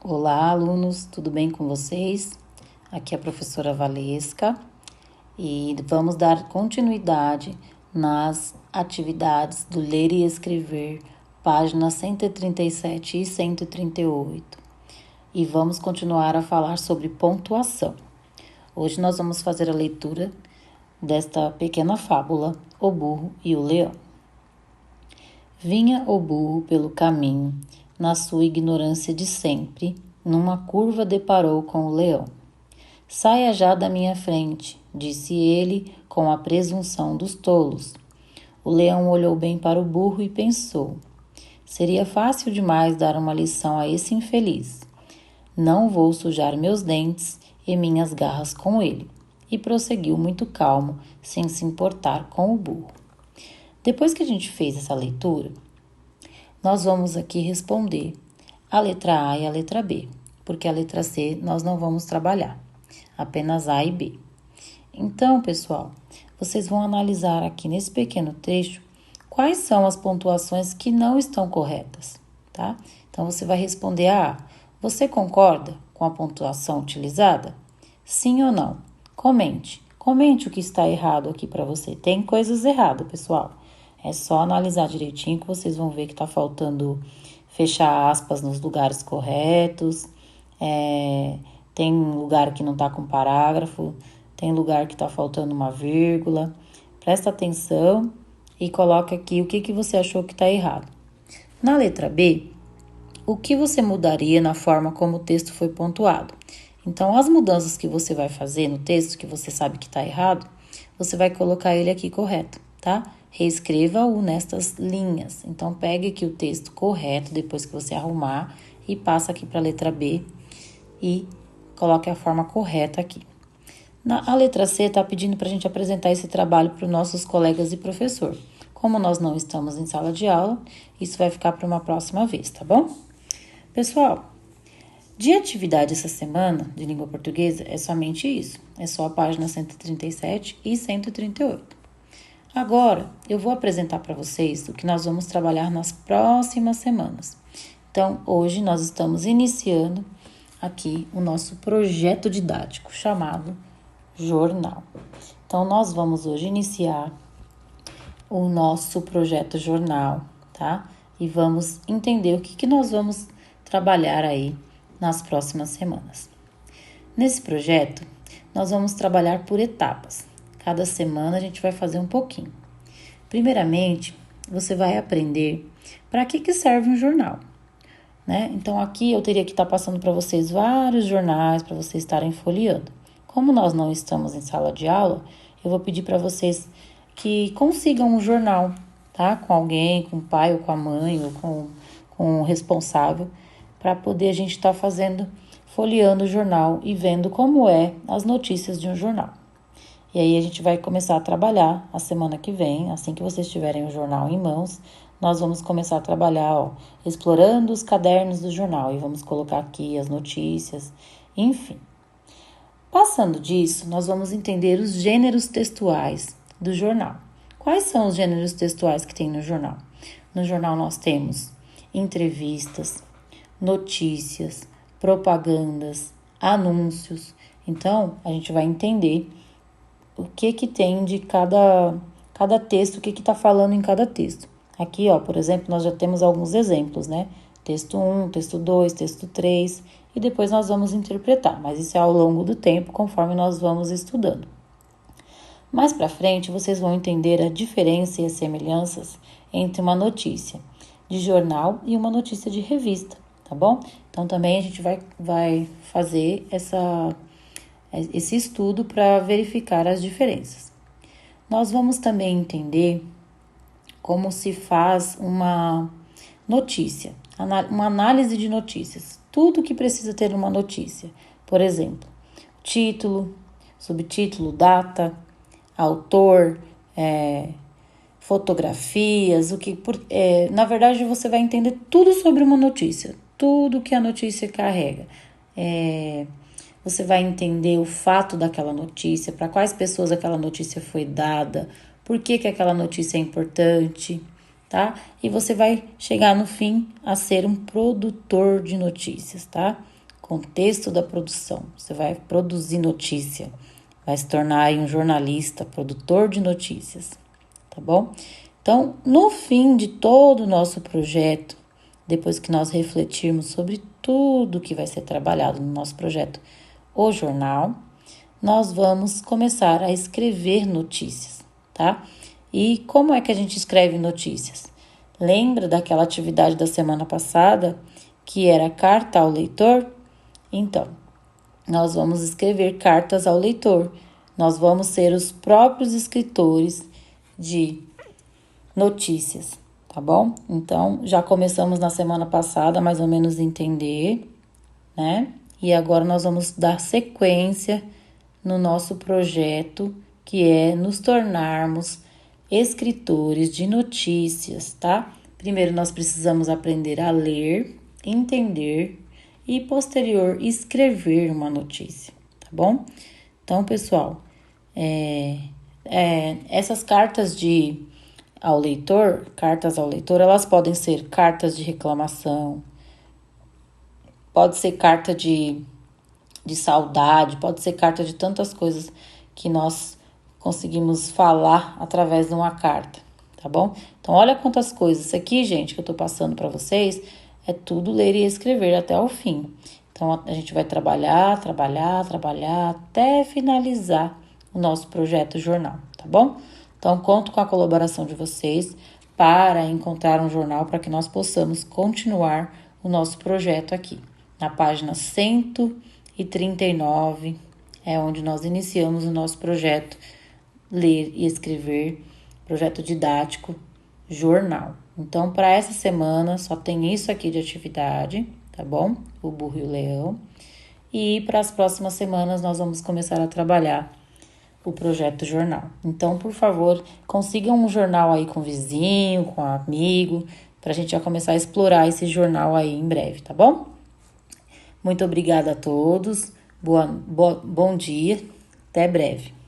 Olá, alunos, tudo bem com vocês? Aqui é a professora Valesca e vamos dar continuidade nas atividades do Ler e Escrever, páginas 137 e 138. E vamos continuar a falar sobre pontuação. Hoje nós vamos fazer a leitura desta pequena fábula, O Burro e o Leão. Vinha o burro pelo caminho, na sua ignorância de sempre, numa curva deparou com o leão. Saia já da minha frente, disse ele com a presunção dos tolos. O leão olhou bem para o burro e pensou: seria fácil demais dar uma lição a esse infeliz. Não vou sujar meus dentes e minhas garras com ele. E prosseguiu muito calmo, sem se importar com o burro. Depois que a gente fez essa leitura, nós vamos aqui responder a letra A e a letra B, porque a letra C nós não vamos trabalhar, apenas A e B. Então, pessoal, vocês vão analisar aqui nesse pequeno trecho quais são as pontuações que não estão corretas, tá? Então, você vai responder a A. Você concorda com a pontuação utilizada? Sim ou não? Comente o que está errado aqui para você. Tem coisas erradas, pessoal. É só analisar direitinho que vocês vão ver que está faltando fechar aspas nos lugares corretos. Tem lugar que não está com parágrafo, tem lugar que está faltando uma vírgula. Presta atenção e coloca aqui o que você achou que está errado. Na letra B, o que você mudaria na forma como o texto foi pontuado? Então, as mudanças que você vai fazer no texto, que você sabe que está errado, você vai colocar ele aqui correto, tá? Reescreva-o nestas linhas. Então, pegue aqui o texto correto, depois que você arrumar, e passa aqui para a letra B e coloque a forma correta aqui. A letra C está pedindo para a gente apresentar esse trabalho para os nossos colegas e professor. Como nós não estamos em sala de aula, isso vai ficar para uma próxima vez, tá bom? Pessoal, de atividade essa semana de língua portuguesa é somente isso. É só a página 137 e 138. Agora, eu vou apresentar para vocês o que nós vamos trabalhar nas próximas semanas. Então, hoje nós estamos iniciando aqui o nosso projeto didático chamado Jornal. Então, nós vamos hoje iniciar o nosso projeto Jornal, tá? E vamos entender o que nós vamos trabalhar aí nas próximas semanas. Nesse projeto, nós vamos trabalhar por etapas. Cada semana a gente vai fazer um pouquinho. Primeiramente, você vai aprender para que serve um jornal, né? Então, aqui eu teria que estar passando para vocês vários jornais para vocês estarem folheando. Como nós não estamos em sala de aula, eu vou pedir para vocês que consigam um jornal, tá? Com alguém, com o pai ou com a mãe ou com o responsável, para poder a gente estar folheando o jornal e vendo como é as notícias de um jornal. E aí a gente vai começar a trabalhar a semana que vem, assim que vocês tiverem o jornal em mãos, nós vamos começar a trabalhar, explorando os cadernos do jornal e vamos colocar aqui as notícias, enfim. Passando disso, nós vamos entender os gêneros textuais do jornal. Quais são os gêneros textuais que tem no jornal? No jornal nós temos entrevistas, notícias, propagandas, anúncios. Então, a gente vai entender o que tem de cada texto, o que está falando em cada texto. Aqui, por exemplo, nós já temos alguns exemplos, né? Texto 1, texto 2, texto 3, e depois nós vamos interpretar, mas isso é ao longo do tempo, conforme nós vamos estudando. Mais para frente, vocês vão entender a diferença e as semelhanças entre uma notícia de jornal e uma notícia de revista, tá bom? Então, também a gente vai fazer esse estudo para verificar as diferenças. Nós vamos também entender como se faz uma notícia, uma análise de notícias. Tudo que precisa ter uma notícia. Por exemplo, título, subtítulo, data, autor, fotografias, na verdade você vai entender tudo sobre uma notícia, tudo que a notícia carrega. Você vai entender o fato daquela notícia, para quais pessoas aquela notícia foi dada, por que aquela notícia é importante, tá? E você vai chegar no fim a ser um produtor de notícias, tá? Contexto da produção. Você vai produzir notícia, vai se tornar aí um jornalista, produtor de notícias, tá bom? Então, no fim de todo o nosso projeto, depois que nós refletirmos sobre tudo que vai ser trabalhado no nosso projeto, o jornal, nós vamos começar a escrever notícias, tá? E como é que a gente escreve notícias? Lembra daquela atividade da semana passada, que era carta ao leitor? Então, nós vamos escrever cartas ao leitor. Nós vamos ser os próprios escritores de notícias, tá bom? Então, já começamos na semana passada, mais ou menos, a entender, né? E agora nós vamos dar sequência no nosso projeto, que é nos tornarmos escritores de notícias, tá? Primeiro nós precisamos aprender a ler, entender e posterior escrever uma notícia, tá bom? Então, pessoal, essas cartas cartas ao leitor, elas podem ser cartas de reclamação, pode ser carta de saudade, pode ser carta de tantas coisas que nós conseguimos falar através de uma carta, tá bom? Então, olha quantas coisas. Isso aqui, gente, que eu tô passando para vocês, é tudo ler e escrever até o fim. Então, a gente vai trabalhar até finalizar o nosso projeto jornal, tá bom? Então, conto com a colaboração de vocês para encontrar um jornal para que nós possamos continuar o nosso projeto aqui. Na página 139 é onde nós iniciamos o nosso projeto Ler e Escrever, projeto didático, jornal. Então, para essa semana, só tem isso aqui de atividade, tá bom? O burro e o leão. E para as próximas semanas, nós vamos começar a trabalhar o projeto jornal. Então, por favor, consigam um jornal aí com o vizinho, com o amigo, para a gente já começar a explorar esse jornal aí em breve, tá bom? Muito obrigada a todos, bom dia, até breve.